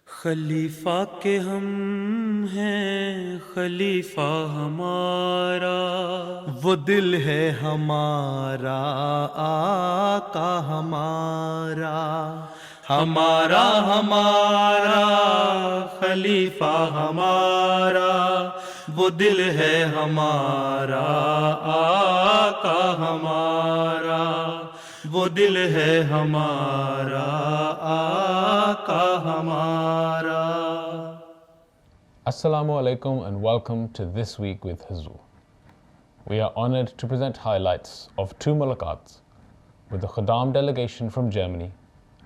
خلیفہ کے ہم ہیں خلیفہ ہمارا، وہ دل ہے ہمارا آقا ہمارا، ہمارا ہمارا خلیفہ ہمارا، وہ دل ہے ہمارا آقا ہمارا، وہ دل ہے ہمارا آقا ہمارا۔ Assalamu alaikum and welcome to This Week with Huzur. We are honored to present highlights of two mulaqats with the Khuddam delegation from Germany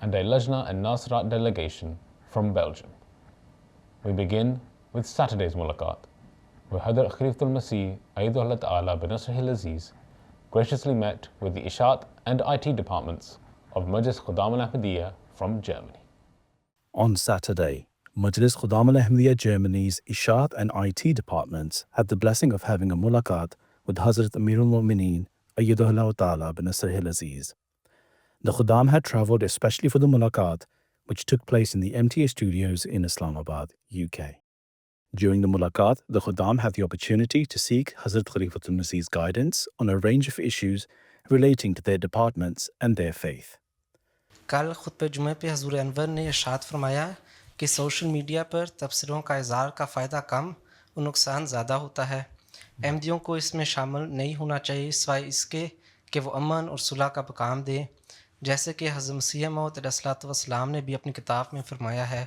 and a Lajna and Nasrat delegation from Belgium. We begin with Saturday's mulaqat, where Hadrat Khalifatul Masih Ayyadullah Ta'ala bin Nasrihil Aziz graciously met with the Ishaat and IT departments of Majlis Khuddam al-Ahmadiyya from Germany. On Saturday, Majlis Khuddam al-Ahmadiyya Germany's Ishaat and IT departments had the blessing of having a mulaqat with Hazrat Amirul Mu'mineen Ayyadullah Ta'ala bin Nasrihil Aziz. The Khuddam had travelled especially for the mulaqat, which took place in the MTA studios in Islamabad, UK. During the mulaqat, the Khuddam had the opportunity to seek Hazrat Khalifatul Masih's guidance on a range of issues relating to their departments and their faith. کل خطبہ جمعہ پہ حضور انور نے ارشاد فرمایا کہ social media پر تبصروں کا اظہار کا فائدہ کم اور نقصان زیادہ ہوتا ہے۔ احمدیوں کو اس میں شامل نہیں ہونا چاہیے سوائے اس کے کہ وہ امن اور صلح کا پیغام دیں، جیسے کہ حضرت مسیح موعود علیہ الصلوۃ والسلام نے بھی اپنی کتاب میں فرمایا ہے۔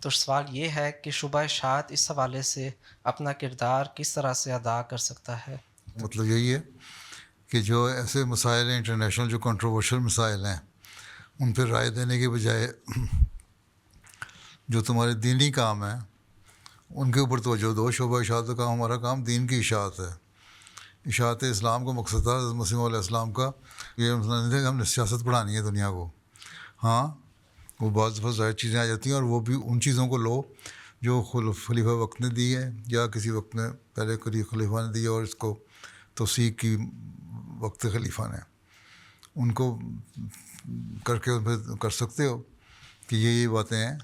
تو سوال یہ ہے کہ شعبہ اشاعت اس حوالے سے اپنا کردار کس طرح سے ادا کر سکتا ہے؟ مطلب یہی ہے کہ جو ایسے مسائل ہیں انٹرنیشنل جو کنٹروورشل مسائل ہیں ان پہ رائے دینے کے بجائے جو تمہارے دینی کام ہیں ان کے اوپر توجہ دو۔ شعبہ اشاعت کا ہمارا کام دین کی اشاعت ہے، اشاعت اسلام کا مقصد تھا حضرت مسیح علیہ السلام کا۔ یہ نہیں تھا کہ ہم نے سیاست پڑھانی ہے دنیا کو۔ ہاں وہ بعض دفعہ ظاہر چیزیں آ جاتی ہیں اور وہ بھی ان چیزوں کو لو جو خلیفہ وقت نے دی ہے یا کسی وقت میں پہلے خلیفہ نے دی اور اس کو توثیق کی وقت خلیفہ نے، ان کو کر کے کر سکتے ہو کہ یہ باتیں ہیں۔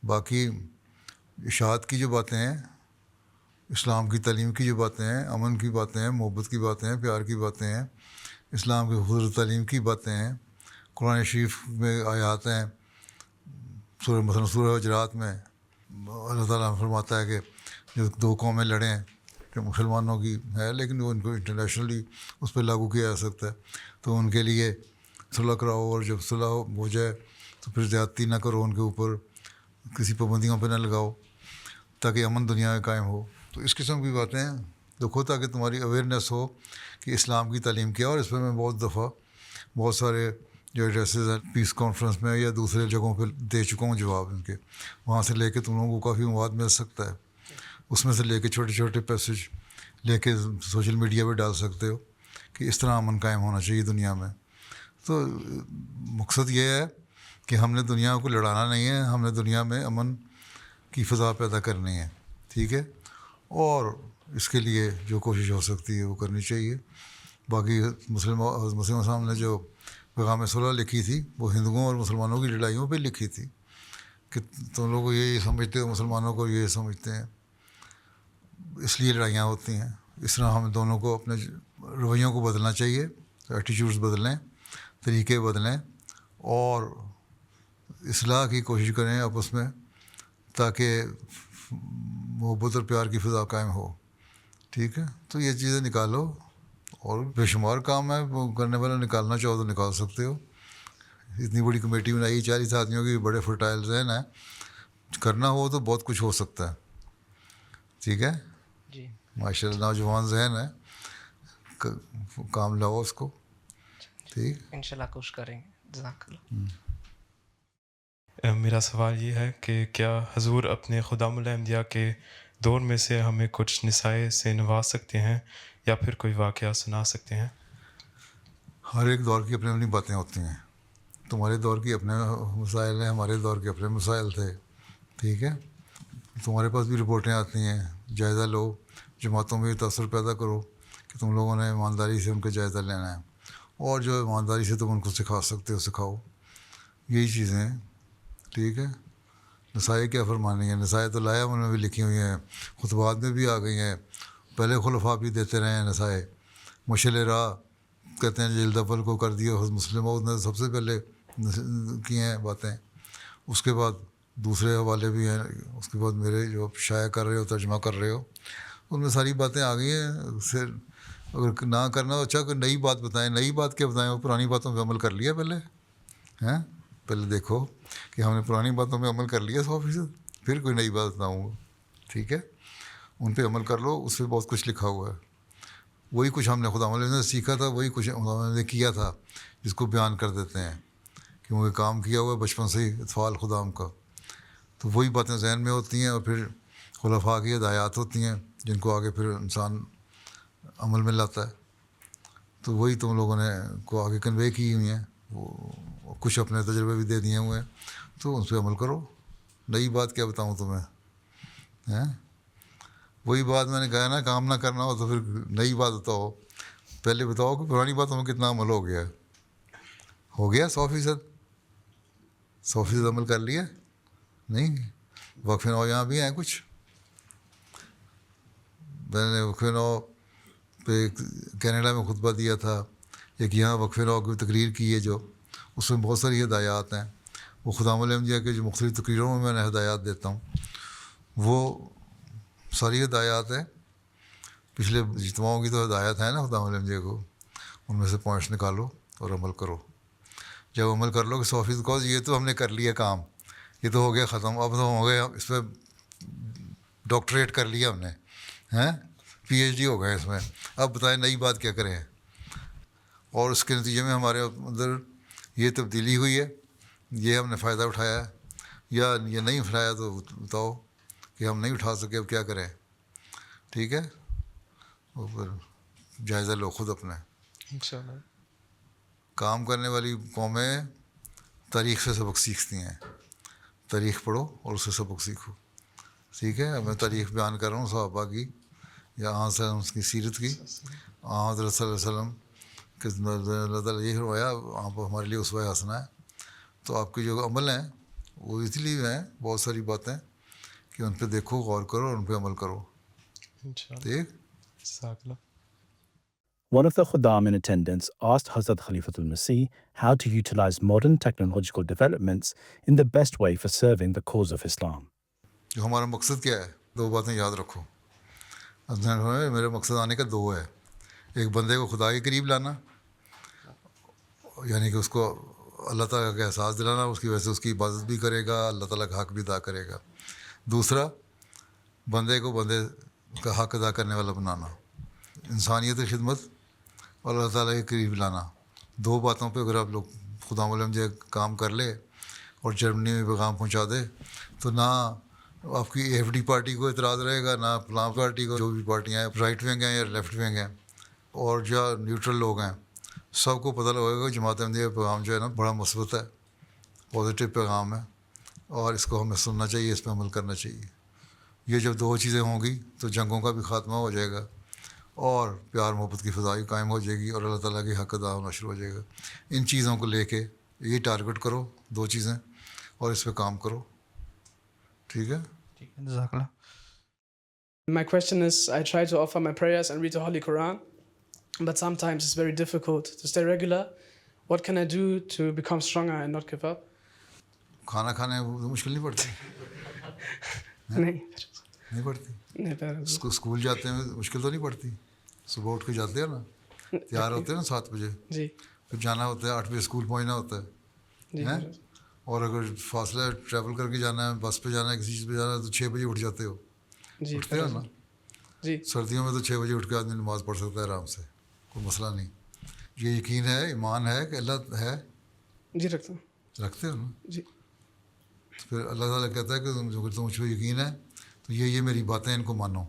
باقی اشاعت کی جو باتیں ہیں، اسلام کی تعلیم کی جو باتیں ہیں، امن کی باتیں ہیں، محبت کی باتیں ہیں، پیار کی باتیں ہیں، اسلام کی حضور تعلیم کی باتیں ہیں، قرآن شریف میں آیات ہیں، مثلا سورہ حجرات میں اللہ تعالیٰ فرماتا ہے کہ جو دو قومیں لڑیں جو مسلمانوں کی ہے لیکن وہ ان کو انٹرنیشنلی اس پہ لاگو کیا جا سکتا ہے، تو ان کے لیے صلح کراؤ اور جب صلح ہو جائے تو پھر زیادتی نہ کرو، ان کے اوپر کسی پابندیوں پہ نہ لگاؤ تاکہ امن دنیا میں قائم ہو۔ تو اس قسم کی باتیں دیکھو تاکہ تمہاری اویئرنیس ہو کہ اسلام کی تعلیم کیا۔ اور اس پہ میں بہت دفعہ بہت سارے جو ایڈریسز ہیں پیس کانفرنس میں یا دوسرے جگہوں پہ دے چکا ہوں جواب ان کے، وہاں سے لے کے تم لوگوں کو کافی مواد مل سکتا ہے، اس میں سے لے کے چھوٹے چھوٹے پیسج لے کے سوشل میڈیا پہ ڈال سکتے ہو کہ اس طرح امن قائم ہونا چاہیے دنیا میں۔ تو مقصد یہ ہے کہ ہم نے دنیا کو لڑانا نہیں ہے، ہم نے دنیا میں امن کی فضا پیدا کرنی ہے، ٹھیک ہے، اور اس کے لیے جو کوشش ہو سکتی ہے وہ کرنی چاہیے۔ باقی مسلم صاحب نے جو پیغام صلح لکھی تھی وہ ہندوؤں اور مسلمانوں کی لڑائیوں پہ لکھی تھی کہ تم لوگ یہ سمجھتے ہو مسلمانوں کو یہ سمجھتے ہیں، اس لیے لڑائیاں ہوتی ہیں۔ اس طرح ہم دونوں کو اپنے رویوں کو بدلنا چاہیے، ایٹیچیوڈز بدلیں، طریقے بدلیں اور اصلاح کی کوشش کریں آپس میں تاکہ محبت اور پیار کی فضا قائم ہو، ٹھیک ہے۔ تو یہ چیزیں نکالو اور بے شمار کام ہے، وہ کرنے والا نکالنا چاہو تو نکال سکتے ہو۔ اتنی بڑی کمیٹی بنائی 40 آدمیوں کی، بڑے فرٹائل ذہن ہیں، کرنا ہو تو بہت کچھ ہو سکتا ہے، ٹھیک ہے جی ماشاء اللہ نوجوان ذہن ہے، کام لاؤ اس کو، ٹھیک انشاءاللہ کوشش کریں گے۔ جزاک اللہ۔ میرا سوال یہ ہے کہ کیا حضور اپنے خدام الانبیاء کے دور میں سے ہمیں کچھ نصائح سے نواز سکتے ہیں یا پھر کوئی واقعہ سنا سکتے ہیں؟ ہر ایک دور کی اپنی اپنی باتیں ہوتی ہیں، تمہارے دور کی اپنے مسائل ہیں، ہمارے دور کے اپنے مسائل تھے، ٹھیک ہے۔ تمہارے پاس بھی رپورٹیں آتی ہیں، جائزہ لو، جماعتوں میں تاثر پیدا کرو کہ تم لوگوں نے ایمانداری سے ان کا جائزہ لینا ہے، اور جو ایمانداری سے تم ان کو سکھا سکتے ہو سکھاؤ، یہی چیزیں ہیں۔ ٹھیک ہے. نسائی کیا فرمانی ہے؟ نسائی تو لایا انہوں نے بھی لکھی ہوئی ہیں, خطبات میں بھی آ گئی ہیں, پہلے خلفاء بھی دیتے رہے ہیں نسائی. مشل راہ کہتے ہیں جلد اول کو کر دیا مسلم, نے سب سے پہلے کی ہیں باتیں. اس کے بعد دوسرے حوالے بھی ہیں, اس کے بعد میرے جو شائع کر رہے ہو, ترجمہ کر رہے ہو, ان میں ساری باتیں آ گئی ہیں. پھر اگر نہ کرنا اچھا کوئی نئی بات بتائیں. نئی بات کیا بتائیں؟ وہ پرانی باتوں پہ عمل کر لیا پہلے ہیں. پہلے دیکھو کہ ہم نے پرانی باتوں پہ عمل کر لیا 100%, پھر کوئی نئی بات بتاؤں گا. ٹھیک ہے, ان پہ عمل کر لو, اس پہ بہت کچھ لکھا ہوا ہے. وہی کچھ ہم نے خدا نے سیکھا تھا, وہی کچھ خدا نے کیا تھا, جس کو بیان کر دیتے ہیں کیونکہ کام کیا ہوا ہے بچپن سے ہی اطفال خدام کا. تو وہی باتیں ذہن میں ہوتی ہیں, اور پھر خلفاء کی ہدایات ہوتی ہیں جن کو آگے پھر انسان عمل میں لاتا ہے. تو وہی تم لوگوں نے کو آگے کنوے کی ہوئی ہیں, وہ کچھ اپنے تجربے بھی دے دیے ہوئے ہیں, تو ان پہ عمل کرو. نئی بات کیا بتاؤں تمہیں ہیں؟ وہی بات میں نے کہا نا, کام نہ کرنا ہو تو پھر نئی بات بتاؤ. پہلے بتاؤ کہ پرانی باتوں میں کتنا عمل ہو گیا. ہو گیا 100%؟ 100% عمل کر لیا نہیں؟ وقف نو یہاں بھی ہیں کچھ. میں نے وقف نو پہ کینیڈا میں خطبہ دیا تھا, ایک یہاں وقف نو کی تقریر کی ہے جو, اس میں بہت ساری ہدایات ہیں. وہ خدام الانبیاء کے جو مختلف تقریروں میں نے ہدایات دیتا ہوں, وہ ساری ہدایات ہیں. پچھلے اجتماعوں کی تو ہدایات ہیں نا خدام الانبیاء کو, ان میں سے پوائنٹس نکالو اور عمل کرو. جب عمل کر لو کہ 100% کو یہ تو ہم نے کر لیا کام, یہ تو ہو گیا ختم, اب تو ہو گیا, اس پہ ڈاکٹریٹ کر لیا ہم نے ہیں, PhD ہو گئے اس میں. اب بتائیں نئی بات کیا کریں؟ اور اس کے نتیجے میں ہمارے اندر یہ تبدیلی ہوئی ہے, یہ ہم نے فائدہ اٹھایا ہے, یا یہ نہیں اٹھایا تو بتاؤ کہ ہم نہیں اٹھا سکے, اب کیا کریں؟ ٹھیک ہے, وہ پھر جائزہ لو خود اپنے. انشاءاللہ. کام کرنے والی قومیں تاریخ سے سبق سیکھتی ہیں. تاریخ پڑھو اور اس سے سبق سیکھو. ٹھیک ہے, میں تاریخ بیان کر رہا ہوں صحابہ کی, یا آن سے اس کی سیرت کی. حضرت صلی اللہ علیہ وسلم کہ اللہ تعالیٰ یہ فرمایا آپ ہمارے لیے اسوہ حسنہ ہے. تو آپ کے جو عمل ہیں وہ اس لیے ہیں بہت ساری باتیں کہ ان پہ دیکھو, غور کرو, اور ان پہ عمل کرو. ٹھیک. جزاک اللہ. One of the Khuddam in attendance asked Hazrat Khalifatul Masih how to utilize modern technological developments in the best way for serving the cause of Islam. جو ہمارا مقصد کیا ہے, 2 باتیں یاد رکھو. میرے مقصد آنے کا 2 ہے. ایک بندے کو خدا کے قریب لانا, یعنی کہ اس کو اللہ تعالیٰ کا احساس دلانا, اس کی وجہ سے اس کی عبادت بھی کرے گا, اللہ تعالیٰ کا حق بھی ادا کرے گا. دوسرا, بندے کو بندے کا حق ادا کرنے والا بنانا, انسانیت کی خدمت اور اللہ تعالیٰ کے قریب لانا. 2 باتوں پہ اگر آپ لوگ خدا ملم جو کام کر لے اور جرمنی میں پیغام پہنچا دے, تو نہ آپ کی AFD پارٹی کو اعتراض رہے گا, نہ فلاں پارٹی کو, جو بھی پارٹیاں ہیں رائٹ ونگ ہیں یا لیفٹ ونگ ہیں, اور جو نیوٹرل لوگ ہیں, سب کو پتہ لگے گا جماعت احمدیہ کا پیغام جو ہے نا بڑا مثبت ہے, پازیٹیو پیغام ہے, اور اس کو ہمیں سننا چاہیے, اس پہ عمل کرنا چاہیے. یہ جب 2 چیزیں ہوں گی تو جنگوں کا بھی خاتمہ ہو جائے گا, اور پیار محبت کی فضائی قائم ہو جائے گی, اور اللہ تعالیٰ کی حق ادا ہونا شروع ہو جائے گا. ان چیزوں کو لے کے یہ ٹارگٹ کرو, 2 چیزیں, اور اس پہ کام کرو. ٹھیک ہے. جزاک اللہ. My question is, I try to offer my prayers and read the Holy Quran, but sometimes it's very difficult to stay regular. What can I do to become stronger and not give up? کھانا کھانے مشکل نہیں پڑتی؟ نہیں پڑتی. School جاتے ہیں مشکل تو نہیں پڑتی؟ صبح اٹھ کے جاتے ہیں نا, تیار ہوتے ہیں نا 7 بجے, جی, پھر جانا ہوتا ہے 8 بجے اسکول پہنچنا ہوتا ہے, اور اگر فاصلہ ٹریول کر کے جانا ہے, بس پہ جانا ہے, کسی چیز پہ جانا ہے, تو 6 بجے اٹھ جاتے ہو. اٹھتے ہو نا؟ جی. سردیوں میں تو 6 بجے اٹھ کے آدمی نماز پڑھ سکتا ہے آرام سے, کوئی مسئلہ نہیں. یہ یقین ہے, ایمان ہے کہ اللہ ہے. جی رکھتا ہوں. رکھتے ہو نا؟ جی. تو پھر اللہ تعالیٰ کہتا ہے کہ اگر تم مجھ پہ یقین ہے تو یہ میری باتیں ان کو مانو,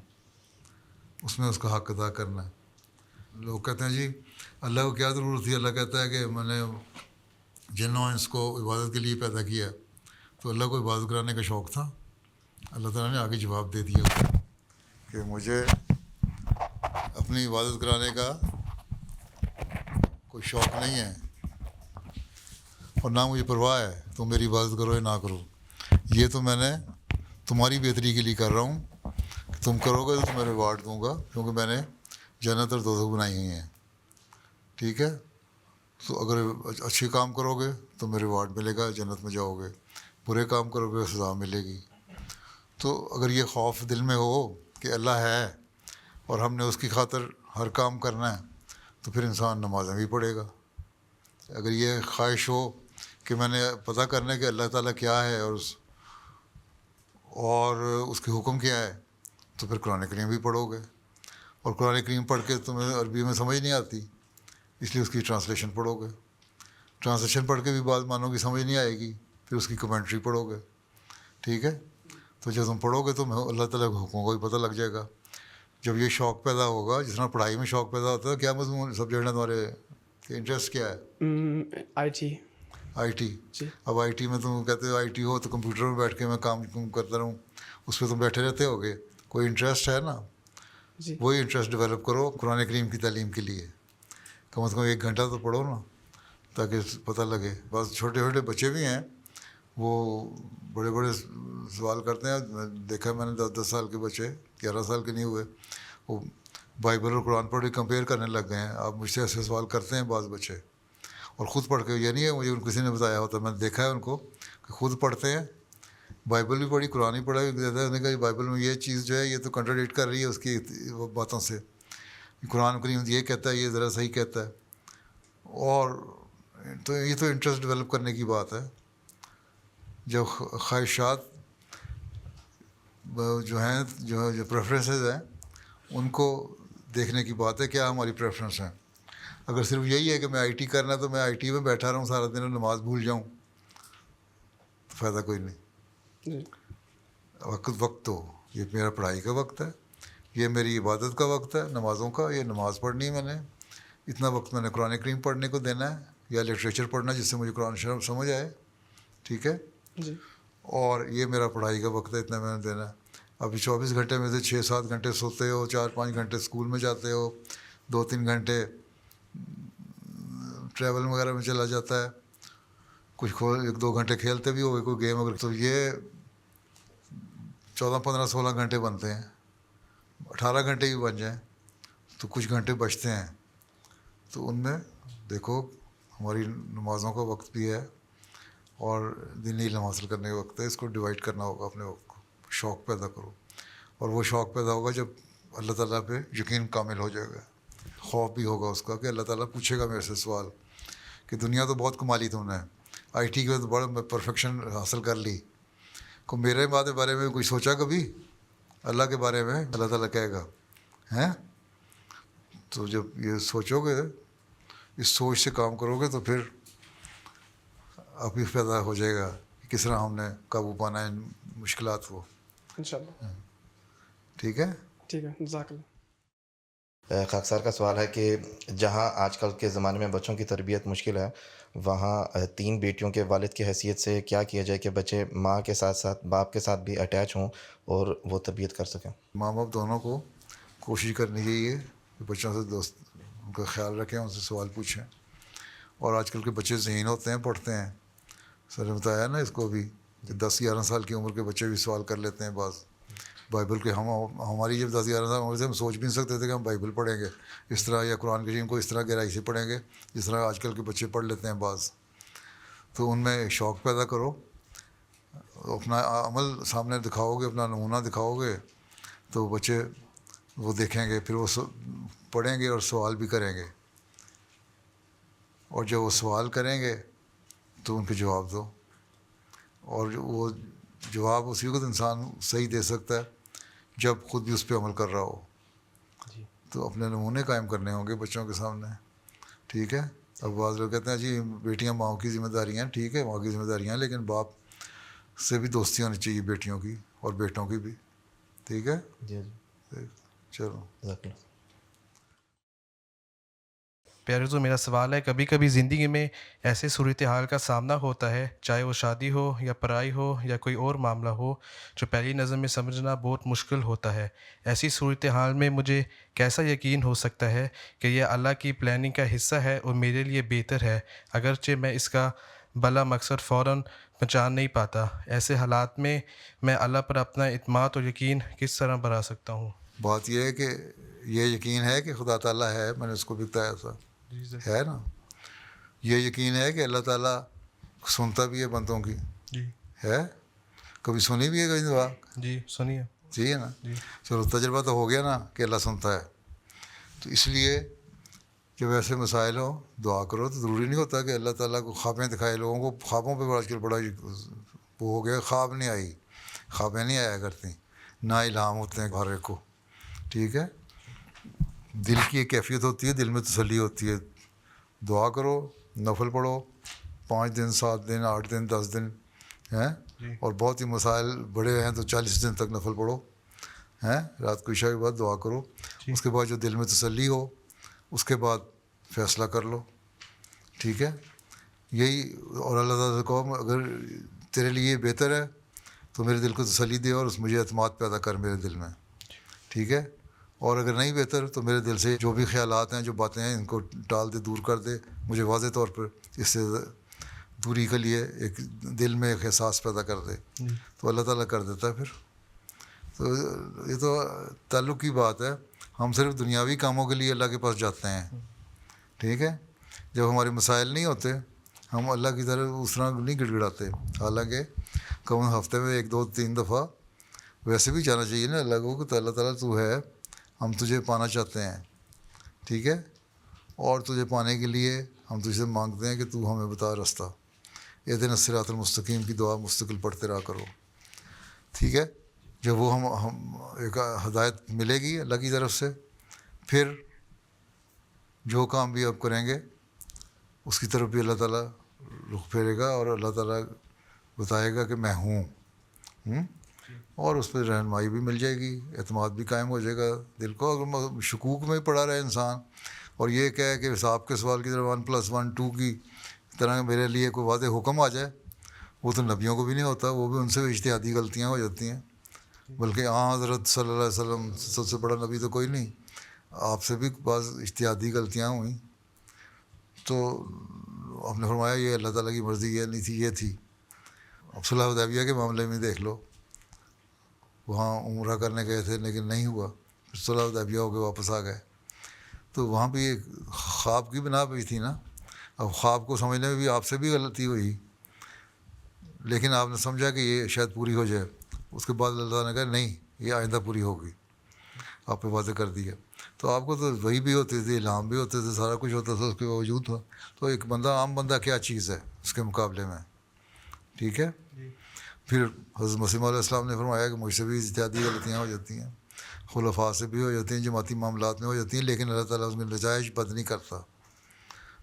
اس میں اس کا حق ادا کرنا ہے. لوگ کہتے ہیں جی اللہ کو کیا ضرورت تھی؟ اللہ کہتا ہے کہ میں نے جنوں انس کو عبادت کے لیے پیدا کیا, تو اللہ کو عبادت کرانے کا شوق تھا. اللہ تعالیٰ نے آگے جواب دے دیا کہ مجھے اپنی عبادت کرانے کا کوئی شوق نہیں ہے, اور نہ مجھے پرواہ ہے تم میری عبادت کرو یا نہ کرو. یہ تو میں نے تمہاری بہتری کے لیے کر رہا ہوں، کہ تم کرو گے تو تمہیں ریوارڈ دوں گا، کیونکہ میں نے جنت اور دوزخ بنائی ہوئی ہیں. ٹھیک ہے، تو اگر اچھے کام کرو گے تو تمہیں ریوارڈ ملے گا، جنت میں جاؤ گے، برے کام کرو گے سزا ملے گی. تو اگر یہ خوف دل میں ہو کہ اللہ ہے اور ہم نے اس کی خاطر ہر کام کرنا ہے، تو پھر انسان نمازیں بھی پڑھے گا. اگر یہ خواہش ہو کہ میں نے پتہ کرنا ہے کہ اللہ تعالیٰ کیا ہے اور اس کے حکم کیا ہے، تو پھر قرآن کریم بھی پڑھو گے. اور قرآن کریم پڑھ کے تمہیں عربی میں سمجھ نہیں آتی، اس لیے اس کی ٹرانسلیشن پڑھو گے. ٹرانسلیشن پڑھ کے بھی بعض معنوں کی سمجھ نہیں آئے گی، پھر اس کی کمنٹری پڑھو گے. ٹھیک ہے، تو جب تم پڑھو گے تو اللہ تعالیٰ کے حکموں کا بھی پتہ لگ جائے گا. جب یہ شوق پیدا ہوگا، جس طرح پڑھائی میں شوق پیدا ہوتا ہے، کیا مضمون سبجیکٹ ہے تمہارے، انٹرسٹ کیا ہے؟ IT. I T. جی. اب آئی ٹی میں تم کہتے ہو آئی ٹی ہو تو کمپیوٹر میں بیٹھ کے میں کام کرتا رہوں، اس پہ تم بیٹھے رہتے ہو گے. کوئی انٹرسٹ ہے نا، جی. وہی انٹرسٹ ڈیولپ کرو قرآن کریم کی تعلیم کے لیے. کم از کم 1 گھنٹہ تو پڑھو نا، تاکہ پتہ لگے. بس چھوٹے چھوٹے بچے بھی ہیں، وہ بڑے بڑے سوال کرتے ہیں. دیکھا میں نے 10 سال کے بچے، 11 سال کے نہیں ہوئے، وہ بائبل اور قرآن پڑھ کے کمپیئر کرنے لگ گئے ہیں. آپ مجھ سے ایسے سوال کرتے ہیں بعض بچے، اور خود پڑھ کے، یہ نہیں ہے مجھے کسی نے بتایا ہوتا، میں نے دیکھا ہے ان کو کہ خود پڑھتے ہیں. بائبل بھی پڑھی، قرآن بھی پڑھا. انہوں نے کہا بائبل میں یہ چیز جو ہے یہ تو کنٹراڈکٹ کر رہی ہے اس کی باتوں سے، قرآن کریم یہ کہتا ہے، یہ ذرا صحیح کہتا ہے. اور تو یہ تو انٹرسٹ ڈیولپ کرنے کی بات ہے. جب خواہشات جو ہیں، جو پریفرنسز ہیں، ان کو دیکھنے کی بات ہے، کیا ہماری پریفرنس ہیں. اگر صرف یہی ہے کہ میں آئی ٹی کرنا ہے تو میں آئی ٹی میں بیٹھا رہوں سارا دن اور نماز بھول جاؤں، تو فائدہ کوئی نہیں. جی. وقت تو یہ میرا پڑھائی کا وقت ہے، یہ میری عبادت کا وقت ہے، نمازوں کا. یہ نماز پڑھنی ہے، میں نے اتنا وقت میں نے قرآن کریم پڑھنے کو دینا ہے، یا لٹریچر پڑھنا جس سے مجھے قرآن شریف سمجھ آئے. ٹھیک ہے، جی. اور یہ میرا پڑھائی کا وقت ہے، اتنا میں نے دینا ہے. ابھی 24 گھنٹے میں سے 6-7 گھنٹے سوتے ہو، 4-5 گھنٹے اسکول میں جاتے ہو، 2-3 گھنٹے ٹریول وغیرہ میں چلا جاتا ہے، کچھ 1-2 گھنٹے کھیلتے بھی ہو کوئی گیم وغیرہ، تو یہ 14-15-16 گھنٹے بنتے ہیں. 18 گھنٹے بھی بن جائیں تو کچھ گھنٹے بچتے ہیں. تو ان میں دیکھو ہماری نمازوں کا وقت بھی ہے اور دینی علم حاصل کرنے کا وقت ہے. اس کو ڈیوائڈ کرنا ہوگا اپنے وقت کو. شوق پیدا کرو، اور وہ شوق پیدا ہوگا جب اللہ تعالیٰ پہ یقین کامل ہو جائے گا. خوف بھی ہوگا اس کا کہ اللہ تعالیٰ پوچھے گا میرے سے سوال کہ دنیا تو بہت کما لی تم نے، آئی ٹی کے تو بڑا پرفیکشن حاصل کر لی، کو میرے بارے میں کوئی سوچا کبھی؟ اللہ کے بارے میں اللہ تعالیٰ کہے گا ہیں. تو جب یہ سوچو گے، اس سوچ سے کام کرو گے، تو پھر آپ ہی پیدا ہو جائے گا کہ کس طرح ہم نے قابو پانا ہے ان مشکلات کو. انشاءاللہ. ٹھیک ہے. ٹھیک ہے. جزاک اللہ. خاکسار کا سوال ہے کہ جہاں آج کل کے زمانے میں بچوں کی تربیت مشکل ہے، وہاں 3 بیٹیوں کے والد کی حیثیت سے کیا کیا جائے کہ بچے ماں کے ساتھ ساتھ باپ کے ساتھ بھی اٹیچ ہوں اور وہ تربیت کر سکیں؟ ماں باپ دونوں کو کوشش کرنی چاہیے کہ بچوں سے ان کا خیال رکھیں، ان سے سوال پوچھیں. اور آج کل کے بچے ذہین ہوتے ہیں، پڑھتے ہیں. سر نے بتایا نا اس کو بھی کہ 10-11 سال کی عمر کے بچے بھی سوال کر لیتے ہیں بعض بائبل کے. ہماری جب 10-11 سال عمر سے ہم سوچ بھی نہیں سکتے تھے کہ ہم بائبل پڑھیں گے اس طرح، یا قرآن کریم کو اس طرح گہرائی سے پڑھیں گے جس طرح آج کل کے بچے پڑھ لیتے ہیں بعض. تو ان میں شوق پیدا کرو، اپنا عمل سامنے دکھاؤ گے، اپنا نمونہ دکھاؤ گے، تو بچے وہ دیکھیں گے، پھر وہ پڑھیں گے اور سوال بھی کریں گے. اور جب وہ سوال کریں گے تو ان کے جواب دو. اور وہ جواب اسی وقت انسان صحیح دے سکتا ہے جب خود بھی اس پہ عمل کر رہا ہو. تو اپنے نمونے قائم کرنے ہوں گے بچوں کے سامنے. ٹھیک ہے. اب بعض لوگ کہتے ہیں جی بیٹیاں ماؤں کی ذمہ داریاں ہیں. ٹھیک ہے، ماں کی ذمہ داریاں ہیں، لیکن باپ سے بھی دوستی ہونی چاہیے بیٹیوں کی اور بیٹوں کی بھی. ٹھیک ہے. جی. چلو. پیارے حضور، میرا سوال ہے، کبھی کبھی زندگی میں ایسے صورتحال کا سامنا ہوتا ہے، چاہے وہ شادی ہو یا پڑھائی ہو یا کوئی اور معاملہ ہو، جو پہلی نظر میں سمجھنا بہت مشکل ہوتا ہے. ایسی صورتحال میں مجھے کیسا یقین ہو سکتا ہے کہ یہ اللہ کی پلاننگ کا حصہ ہے اور میرے لیے بہتر ہے، اگرچہ میں اس کا بھلا مقصد فوراً پہچان نہیں پاتا. ایسے حالات میں میں اللہ پر اپنا اعتماد اور یقین کس طرح بڑھا سکتا ہوں؟ بات یہ ہے کہ یہ یقین ہے کہ خدا تعالیٰ ہے، میں نے اس کو بھی بتایا تھا، ہے نا. یہ یقین ہے کہ اللہ تعالیٰ سنتا بھی ہے بندوں کی، جی ہے. کبھی سنی بھی ہے کبھی دعا، جی سنیے. ٹھیک ہے نا. چلو تجربہ تو ہو گیا نا کہ اللہ سنتا ہے. تو اس لیے جب ایسے مسائل ہوں دعا کرو. تو ضروری نہیں ہوتا کہ اللہ تعالیٰ کو خوابیں دکھائے. لوگوں کو خوابوں پہ آج کل بڑا وہ ہو گیا، خواب نہیں آئی، خوابیں نہیں آیا کرتی، نہ الہام ہوتے ہیں ہر ایک کو. ٹھیک ہے. دل کی ایک کیفیت ہوتی ہے، دل میں تسلی ہوتی ہے. دعا کرو، نفل پڑھو، 5 دن 7 دن 8 دن 10 دن ہیں. اور بہت ہی مسائل بڑے ہیں تو 40 دن تک نفل پڑھو ہیں. رات کو عشاء کے بعد دعا کرو. اس کے بعد جو دل میں تسلی ہو اس کے بعد فیصلہ کر لو. ٹھیک ہے. یہی. اور اللہ تعالیٰ سے کہو اگر تیرے لیے یہ بہتر ہے تو میرے دل کو تسلی دے اور اس مجھے اعتماد پیدا کر میرے دل میں. ٹھیک ہے. اور اگر نہیں بہتر تو میرے دل سے جو بھی خیالات ہیں جو باتیں ہیں ان کو ٹال دے، دور کر دے. مجھے واضح طور پر اس سے دوری کے لیے ایک دل میں ایک احساس پیدا کر دے. تو اللہ تعالیٰ کر دیتا ہے پھر. تو یہ تو تعلق کی بات ہے. ہم صرف دنیاوی کاموں کے لیے اللہ کے پاس جاتے ہیں. ٹھیک ہے. جب ہمارے مسائل نہیں ہوتے ہم اللہ کی طرف اس طرح نہیں گڑ گڑاتے. حالانکہ کم ہفتے میں 1 2 3 دفعہ ویسے بھی جانا چاہیے نا اللہ کو کہ اللہ تعالیٰ تو ہے، ہم تجھے پانا چاہتے ہیں. ٹھیک ہے. اور تجھے پانے کے لیے ہم تجھ سے مانگتے ہیں کہ تو ہمیں بتا راستہ. اہدنا الصراط المستقیم کی دعا مستقل پڑھتے رہا کرو. ٹھیک ہے. جب وہ ہم ایک ہدایت ملے گی اللہ کی طرف سے، پھر جو کام بھی آپ کریں گے اس کی طرف بھی اللہ تعالیٰ رخ پھیرے گا اور اللہ تعالیٰ بتائے گا کہ میں ہوں. اور اس پہ رہنمائی بھی مل جائے گی، اعتماد بھی قائم ہو جائے گا دل کو. اگر شکوک میں پڑا رہے انسان اور یہ کہے کہ حساب کے سوال کی طرح 1+1 2 کی طرح میرے لیے کوئی واضح حکم آ جائے، وہ تو نبیوں کو بھی نہیں ہوتا. وہ بھی ان سے اجتہادی غلطیاں ہو جاتی ہیں. بلکہ حضرت صلی اللہ علیہ وسلم سب سے بڑا نبی تو کوئی نہیں، آپ سے بھی بعض اجتہادی غلطیاں ہوئیں. تو آپ نے فرمایا یہ اللہ تعالیٰ کی مرضی یہ نہیں تھی، یہ تھی. اب صلح حدیبیہ کے معاملے میں دیکھ لو، وہاں عمرہ کرنے گئے تھے لیکن نہیں ہوا، پھر صلح حدیبیہ ہو کے واپس آ گئے. تو وہاں بھی ایک خواب کی بنا پہ تھی نا. اب خواب کو سمجھنے میں بھی آپ سے بھی غلطی ہوئی، لیکن آپ نے سمجھا کہ یہ شاید پوری ہو جائے. اس کے بعد اللہ تعالیٰ نے کہا نہیں یہ آئندہ پوری ہوگی، آپ پہ واضح کر دیا. تو آپ کو تو وہی بھی ہوتی تھی، الہام بھی ہوتے تھے، سارا کچھ ہوتا تھا، اس کے باوجود تھا. تو ایک بندہ عام بندہ کیا چیز ہے اس کے مقابلے میں. ٹھیک ہے. پھر حضرت مسیح علیہ السلام نے فرمایا کہ مجھ سے بھی اجتہادی غلطیاں ہو جاتی ہیں، خلفاء سے بھی ہو جاتی ہیں، جماعتی معاملات میں ہو جاتی ہیں، لیکن اللہ تعالیٰ اس میں نتائج بد نہیں کرتا،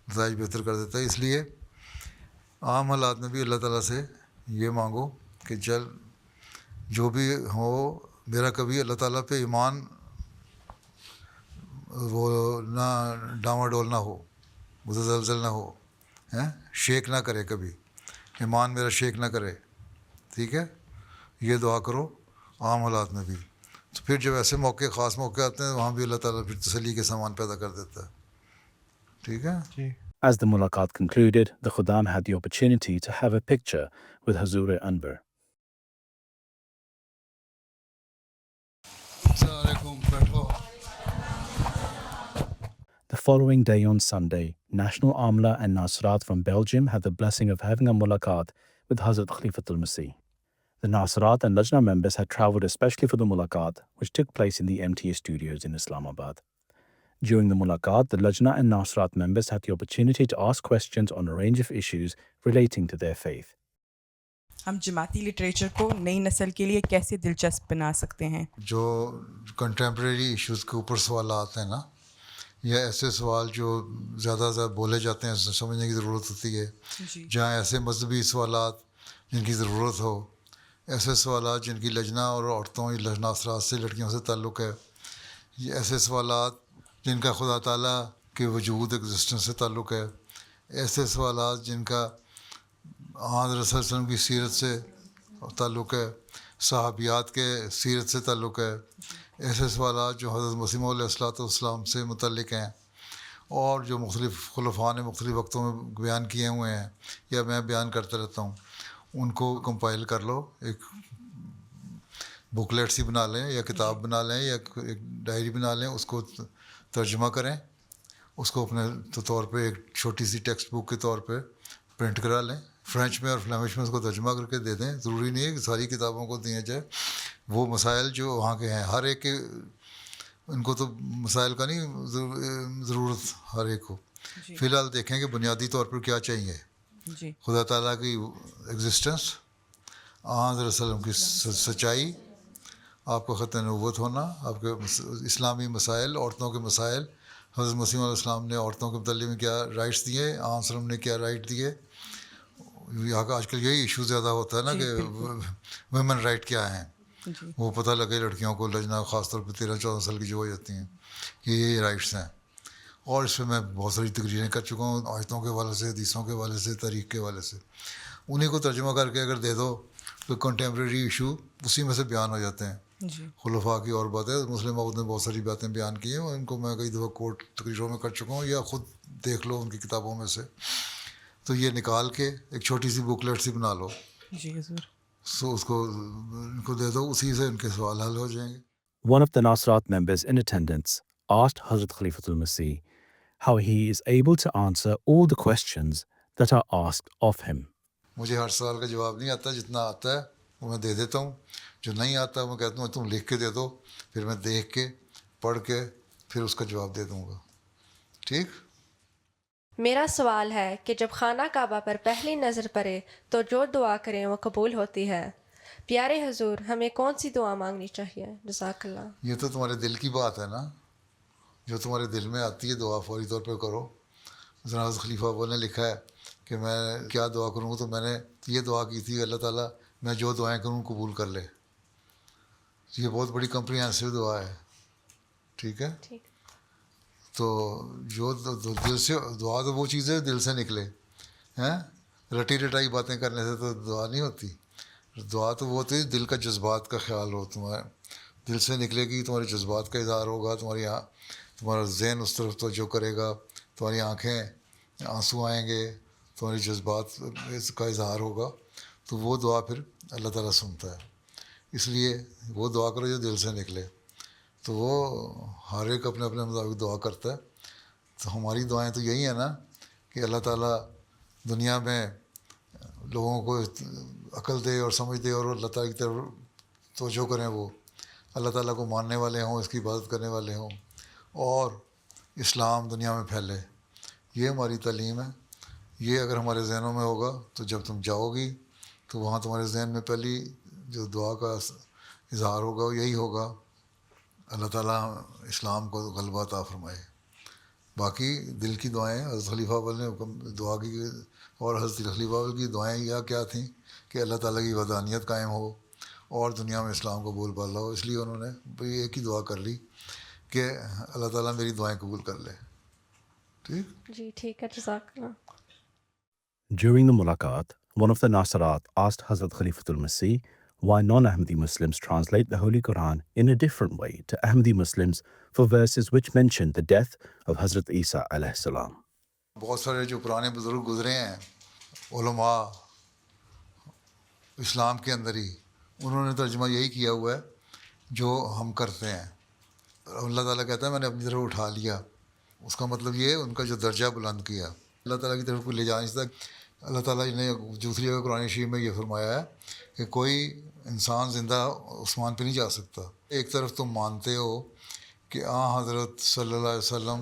نتائج بہتر کر دیتا ہے. اس لیے عام حالات میں بھی اللہ تعالیٰ سے یہ مانگو کہ چل جو بھی ہو میرا کبھی اللہ تعالیٰ پہ ایمان وہ نہ ڈاواں ڈول نہ ہو، متزلزل نہ ہو، شیک نہ کرے، کبھی ایمان میرا شیک نہ کرے. ٹھیک ہے. یہ دعا کرو عام حالات میں بھی. تو پھر جب ایسے موقع خاص موقع آتے ہیں وہاں بھی اللہ تعالیٰ پھر تسلی کے سامان پیدا کر دیتا ہے. ٹھیک ہے. As the mulaqat concluded, the Khuddam had the opportunity to have a picture with Hazur Anbar. The following day on Sunday, National Amla and Nasrat from Belgium had the blessing of having a mulaqat with Hazrat Khalifatul Masih. The Nasrat and Lajna members had travelled especially for the mulaqat, which took place in the MTA studios in Islamabad. During the mulaqat, the Lajna and Nasrat members had the opportunity to ask questions on a range of issues relating to their faith. ہم جماعتی literature کو نئی نسل کے لیے کیسے دلچسپ بنا سکتے ہیں؟ جو کنٹمپریری ایشوز کے اوپر سوالات ہیں نا، یا ایسے سوال جو زیادہ زیادہ بولے جاتے ہیں سمجھنے کی ضرورت ہوتی ہے، جہاں ایسے مذہبی سوالات جن کی ضرورت ہو، ایسے سوالات جن کی لجنا اور عورتوں یا لجنا اثرات سے لڑکیوں سے تعلق ہے، ایسے سوالات جن کا خدا تعالیٰ کے وجود ایگزسٹنس سے تعلق ہے، ایسے سوالات جن کا حضرت صلی اللہ علیہ وسلم کی سیرت سے تعلق ہے، صحابیات کے سیرت سے تعلق ہے، ایسے سوالات جو حضرت مسیح علیہ السلام سے متعلق ہیں اور جو مختلف خلفاء نے مختلف وقتوں میں بیان کیے ہوئے ہیں یا میں بیان کرتا رہتا ہوں، ان کو کمپائل کر لو, ایک بکلیٹ سی بنا لیں یا کتاب بنا لیں یا ایک ڈائری بنا لیں, اس کو ترجمہ کریں, اس کو اپنے طور پہ ایک چھوٹی سی ٹیکسٹ بک کے طور پہ پرنٹ کرا لیں, فرینچ میں اور فلیمش میں اس کو ترجمہ کر کے دے دیں. ضروری نہیں ہے کہ ساری کتابوں کو دیا جائے, وہ مسائل جو وہاں کے ہیں ہر ایک کے, ان کو تو مسائل کا نہیں ضرورت ہر ایک کو. فی الحال دیکھیں کہ بنیادی طور پر کیا چاہیے. خدا تعالیٰ کی ایگزسٹنس, حضرت صلی اللہ علیہ وسلم کی سچائی, آپ کا ختم نبوت ہونا, آپ کے اسلامی مسائل, عورتوں کے مسائل, حضرت مسیح علیہ السلام نے عورتوں کے متعلق میں کیا رائٹس دیے, علیہ وسلم نے کیا رائٹ دیے. یہاں کا آج کل یہی ایشو زیادہ ہوتا ہے نا کہ ویمن رائٹ کیا ہیں, وہ پتہ لگے لڑکیوں کو لجنا, خاص طور پہ 13-14 سال کی جو ہو جاتی ہیں کہ یہ رائٹس ہیں. اور اس پہ میں بہت ساری تقریریں کر چکا ہوں, آیتوں کے حوالے سے, حدیثوں کے حوالے سے, تاریخ کے حوالے سے. انہیں کو ترجمہ کر کے اگر دے دو تو کنٹمپریری ایشو اسی میں سے بیان ہو جاتے ہیں. خلفاء کی اور باتیں, مسلم عود نے بہت ساری باتیں بیان کی ہیں, اور ان کو میں کئی دفعہ کوٹ تقریروں میں کر چکا ہوں, یا خود دیکھ لو ان کی کتابوں میں سے. تو یہ نکال کے ایک چھوٹی سی بکلیٹ سی بنا لو, سو اس کو ان کو دے دو, اسی سے ان کے سوال حل ہو جائیں گے. One of the Nasrat members in attendance asked Hazrat Khalifatul Masih how he is able to answer all the questions that are asked of him. مجھے ہر سوال کا جواب نہیں آتا, جتنا آتا ہے وہ میں دے دیتا ہوں. جو نہیں آتا میں کہتا ہوں تم لکھ کے دے دو, پھر میں دیکھ کے پڑھ کے پھر اس کا جواب دے دوں گا. ٹھیک. میرا سوال ہے کہ جب خانہ کعبہ پر پہلی نظر پڑے تو جو دعا کریں وہ قبول ہوتی ہے. پیارے حضور, ہمیں کون سی دعا مانگنی چاہیے؟ جزاک اللہ. یہ تو تمہارے دل کی بات ہے نا, جو تمہارے دل میں آتی ہے دعا فوری طور پہ کرو. حضرت خلیفہ ابو نے لکھا ہے کہ میں کیا دعا کروں, تو میں نے یہ دعا کی تھی, اللہ تعالیٰ میں جو دعائیں کروں قبول کر لے. یہ بہت بڑی کمپریہنسو دعا ہے. ٹھیک ہے. تو جو دل سے دعا, تو وہ چیز ہے دل سے نکلے ہیں, رٹی رٹائی باتیں کرنے سے تو دعا نہیں ہوتی. دعا تو وہ ہوتی ہے دل کا جذبات کا خیال ہو, تمہارے دل سے نکلے گی, تمہارے جذبات کا اظہار ہوگا, تمہارا ذہن اس طرف توجہ کرے گا, تمہاری آنکھیں آنسو آئیں گے, تمہاری جذبات کا اظہار ہوگا, تو وہ دعا پھر اللہ تعالیٰ سنتا ہے. اس لیے وہ دعا کرو جو دل سے نکلے. تو وہ ہر ایک اپنے اپنے مطابق دعا کرتا ہے. تو ہماری دعائیں تو یہی ہیں نا کہ اللہ تعالیٰ دنیا میں لوگوں کو عقل دے اور سمجھ دے, اور اللہ تعالیٰ کی طرف توجہ کریں, وہ اللہ تعالیٰ کو ماننے والے ہوں, اس کی عبادت کرنے والے ہوں, اور اسلام دنیا میں پھیلے. یہ ہماری تعلیم ہے. یہ اگر ہمارے ذہنوں میں ہوگا تو جب تم جاؤ گی تو وہاں تمہارے ذہن میں پہلی جو دعا کا اظہار ہوگا وہ یہی ہوگا, اللہ تعالیٰ اسلام کو غلبہ عطا فرمائے. باقی دل کی دعائیں حضرت خلیفہ اول نے دعا کی, اور حضرت خلیفہ اول کی دعائیں یا کیا تھیں کہ اللہ تعالیٰ کی وحدانیت قائم ہو اور دنیا میں اسلام کو بول بالا ہو. اس لیے انہوں نے ایک ہی دعا کر لی کہ اللہ تعالیٰ میری دعائیں قبول کر لے. ٹھیک. جی ٹھیک ہے, جزاک اللہ. During the mulaqat, one of the Nasirat asked Hazrat Khalifatul Masih why non-Ahmadi Muslims translate the Holy Quran in a different way to Ahmadi Muslims for verses which mention the death of Hazrat Isa alayhi salam. بہت سارے جو پرانے بزرگ گزرے ہیں, علماء اسلام کے اندر ہی, انہوں نے ترجمہ یہی کیا ہوا ہے جو ہم کرتے ہیں. اللہ تعالیٰ کہتا ہے میں نے اپنی طرف اٹھا لیا. اس کا مطلب یہ ہے ان کا جو درجہ بلند کیا, اللہ تعالیٰ کی طرف کو لے جا نہیں سکتا. اللہ تعالیٰ نے دوسری جگہ قرآن شریف میں یہ فرمایا ہے کہ کوئی انسان زندہ عثمان پہ نہیں جا سکتا. ایک طرف تم مانتے ہو کہ حضرت صلی اللہ علیہ وسلم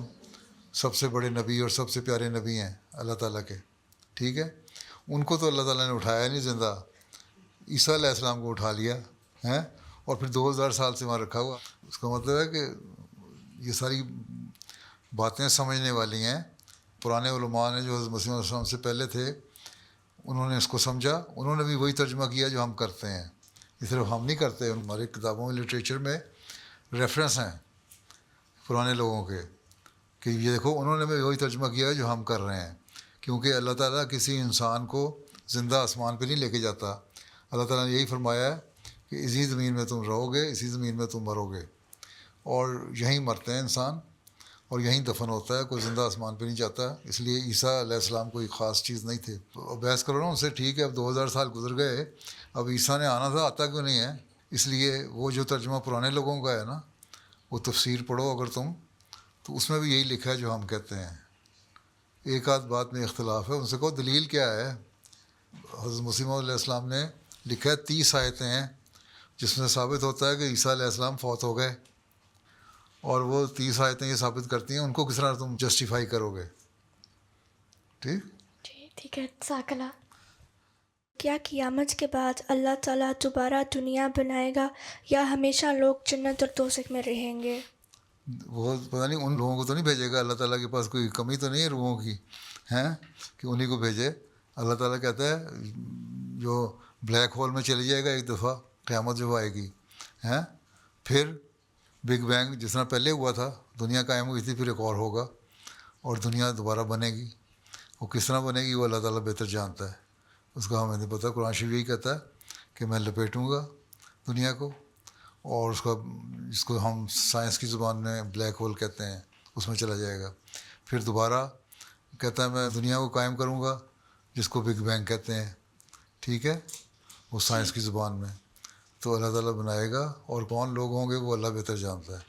سب سے بڑے نبی اور سب سے پیارے نبی ہیں اللہ تعالیٰ کے, ٹھیک ہے. ان کو تو اللہ تعالیٰ نے اٹھایا نہیں زندہ, عیسیٰ علیہ السلام کو اٹھا لیا ہے, اور پھر 2000 سال سے وہاں رکھا ہوا. اس کا مطلب ہے کہ یہ ساری باتیں سمجھنے والی ہیں. پرانے علماء نے جو حضرت مسیح علیہ السلام سے پہلے تھے, انہوں نے اس کو سمجھا, انہوں نے بھی وہی ترجمہ کیا جو ہم کرتے ہیں. یہ صرف ہم نہیں کرتے, ہماری کتابوں میں لٹریچر میں ریفرنس ہیں پرانے لوگوں کے کہ یہ دیکھو انہوں نے بھی وہی ترجمہ کیا ہے جو ہم کر رہے ہیں. کیونکہ اللہ تعالیٰ کسی انسان کو زندہ آسمان پہ نہیں لے کے جاتا. اللہ تعالیٰ نے یہی فرمایا ہے کہ اسی زمین میں تم رہو گے, اسی زمین میں تم مرو گے, اور یہیں مرتے ہیں انسان. اور یہیں دفن ہوتا ہے, کوئی زندہ آسمان پہ نہیں جاتا. اس لیے عیسیٰ علیہ السلام کوئی خاص چیز نہیں تھے. بحث کرو نا ان سے, ٹھیک ہے اب 2000 سال گزر گئے, اب عیسیٰ نے آنا تھا, آتا کیوں نہیں ہے؟ اس لیے وہ جو ترجمہ پرانے لوگوں کا ہے نا, وہ تفسیر پڑھو اگر تم, تو اس میں بھی یہی لکھا ہے جو ہم کہتے ہیں. ایک آدھ بات میں اختلاف ہے, ان سے کہو دلیل کیا ہے. حضرت مسیح موعود علیہ السلام نے لکھا ہے 30 آیتیں ہیں جس میں ثابت ہوتا ہے کہ عیسیٰ علیہ السلام فوت ہو گئے, اور وہ 30 آیتیں یہ ثابت کرتی ہیں. ان کو کس طرح تم جسٹیفائی کرو گے؟ ٹھیک جی ٹھیک ہے. جزاک اللہ. کیا قیامت کے بعد اللہ تعالیٰ دوبارہ دنیا بنائے گا یا ہمیشہ لوگ جنت اور دوزخ میں رہیں گے؟ وہ پتہ نہیں, ان لوگوں کو تو نہیں بھیجے گا. اللہ تعالیٰ کے پاس کوئی کمی تو نہیں ہے روحوں کی ہیں کہ انہیں کو بھیجے. اللہ تعالیٰ کہتا ہے جو بلیک ہول میں چلی جائے گا ایک دفعہ قیامت جب آئے گی ہیں, پھر بگ بینگ جس طرح پہلے ہوا تھا, دنیا قائم ہوئی تھی, پھر ایک اور ہوگا اور دنیا دوبارہ بنے گی. وہ کس طرح بنے گی وہ اللہ تعالیٰ بہتر جانتا ہے, اس کا ہمیں نہیں پتہ. قرآن شریف یہی کہتا ہے کہ میں لپیٹوں گا دنیا کو, اور اس کا جس کو ہم سائنس کی زبان میں بلیک ہول کہتے ہیں اس میں چلا جائے گا. پھر دوبارہ کہتا ہے میں دنیا کو قائم کروں گا جس کو بگ بینگ کہتے ہیں, ٹھیک ہے, وہ سائنس کی زبان میں. تو اللہ تعالیٰ بنائے گا, اور کون لوگ ہوں گے وہ اللہ بہتر جانتا ہے.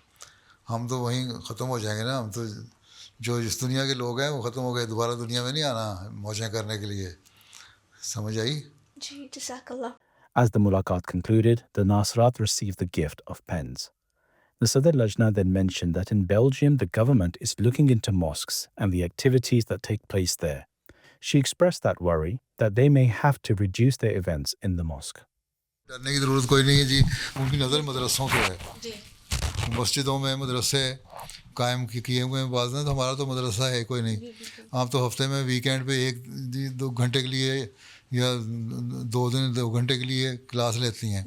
ہم تو وہیں ختم ہو جائیں گے نا. ہم تو جو اس دنیا کے لوگ ہیں وہ ختم ہو گئے, دوبارہ دنیا میں نہیں آنا موجیں کرنے کے لیے. سمجھ آئی؟ جی جزاک اللہ. As the mulaqat concluded, the Nasrat received the gift of pens. The Sadr Lajna then mentioned that in Belgium the government is looking into mosques and the activities that take place there. She expressed that worry that they may have to reduce their events in the mosque. ڈرنے کی ضرورت کوئی نہیں ہے جی. ان کی نظر مدرسوں پہ ہے. مسجدوں میں مدرسے قائم کیے ہوئے ہیں بعض نے, تو ہمارا تو مدرسہ ہے کوئی نہیں. آپ تو ہفتے میں ویکینڈ پہ 1-2 گھنٹے کے لیے یا 2 گھنٹے کے لیے کلاس لیتی ہیں,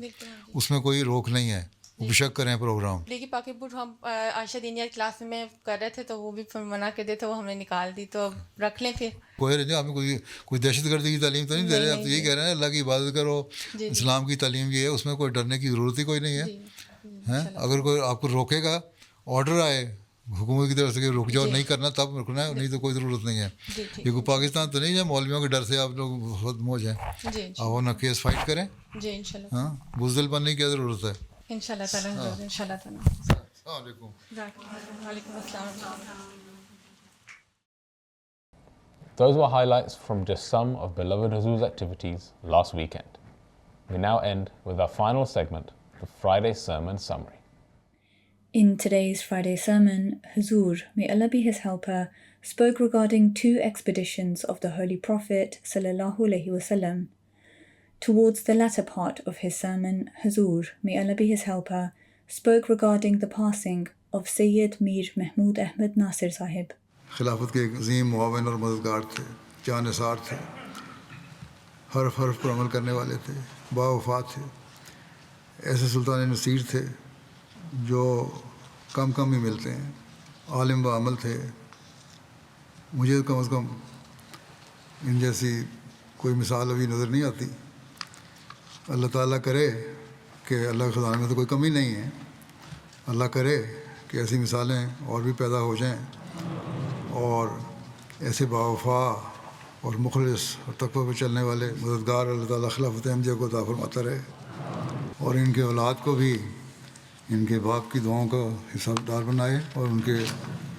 اس میں کوئی روک نہیں ہے. وہ بے شک کریں پروگرام. لیکن پاکی پور ہم عائشہ دینیہ کلاس میں کر رہے تھے تو وہ بھی منع کر دیے, تو وہ ہم نے نکال دی. تو رکھ لیں پھر. کوئی نہیں, ہمیں کوئی دہشت گردی کی تعلیم تو نہیں دے رہے. آپ تو یہی کہہ رہے ہیں اللہ کی عبادت کرو, اسلام کی تعلیم یہ ہے, اس میں کوئی ڈرنے کی ضرورت ہی کوئی نہیں ہے. اگر کوئی آپ کو روکے گا, آرڈر آئے حکومت کی طرف سے کہ رک جاؤ, نہیں کرنا تب رکنا ہے, نہیں تو کوئی ضرورت نہیں ہے. یہ کوئی پاکستان تو نہیں ہے مولویوں کے ڈر سے آپ لوگ ختم ہو جائیں. آپ اپنا کیس فائٹ کریں. ہاں, بزدل بننے کی کیا ضرورت ہے. انشاءاللہ تعالیٰ, انشاءاللہ تعالیٰ. السلام علیکم. وعلیکم السلام. Those were highlights from just some of beloved Huzoor's activities last weekend. We now end with our final segment, the Friday Sermon Summary. In today's Friday sermon, Huzoor, may Allah be his helper, spoke regarding 2 expeditions of the Holy Prophet sallallahu alaihi wasallam. Towards the latter part of his sermon, Huzoor, may Allah be his helper, spoke regarding the passing of Sayyid Mir Mahmood Ahmad Nasir Sahib. خلافت کے ایک عظیم معاون اور مددگار تھے, جانثار تھے, حرف حرف پر عمل کرنے والے تھے, با وفا تھے. ایسے سلطان نصیر تھے جو کم ہی ملتے ہیں. عالم و عمل تھے. مجھے کم از کم ان جیسی کوئی مثال ابھی نظر نہیں آتی. اللہ تعالیٰ کرے کہ اللہ کے خزانے میں تو کوئی کمی نہیں ہے. اللہ کرے کہ ایسی مثالیں اور بھی پیدا ہو جائیں, اور ایسے باوفا اور مخلص اور تقوی پہ چلنے والے مددگار اللہ تعالیٰ خلافت احمدیہ کو عطا فرماتا رہے, اور ان کے اولاد کو بھی ان کے باپ کی دعاؤں کا حصہ دار بنائے, اور ان کے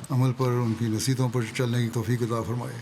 عمل پر, ان کی نصیحتوں پر چلنے کی توفیق عطا فرمائے.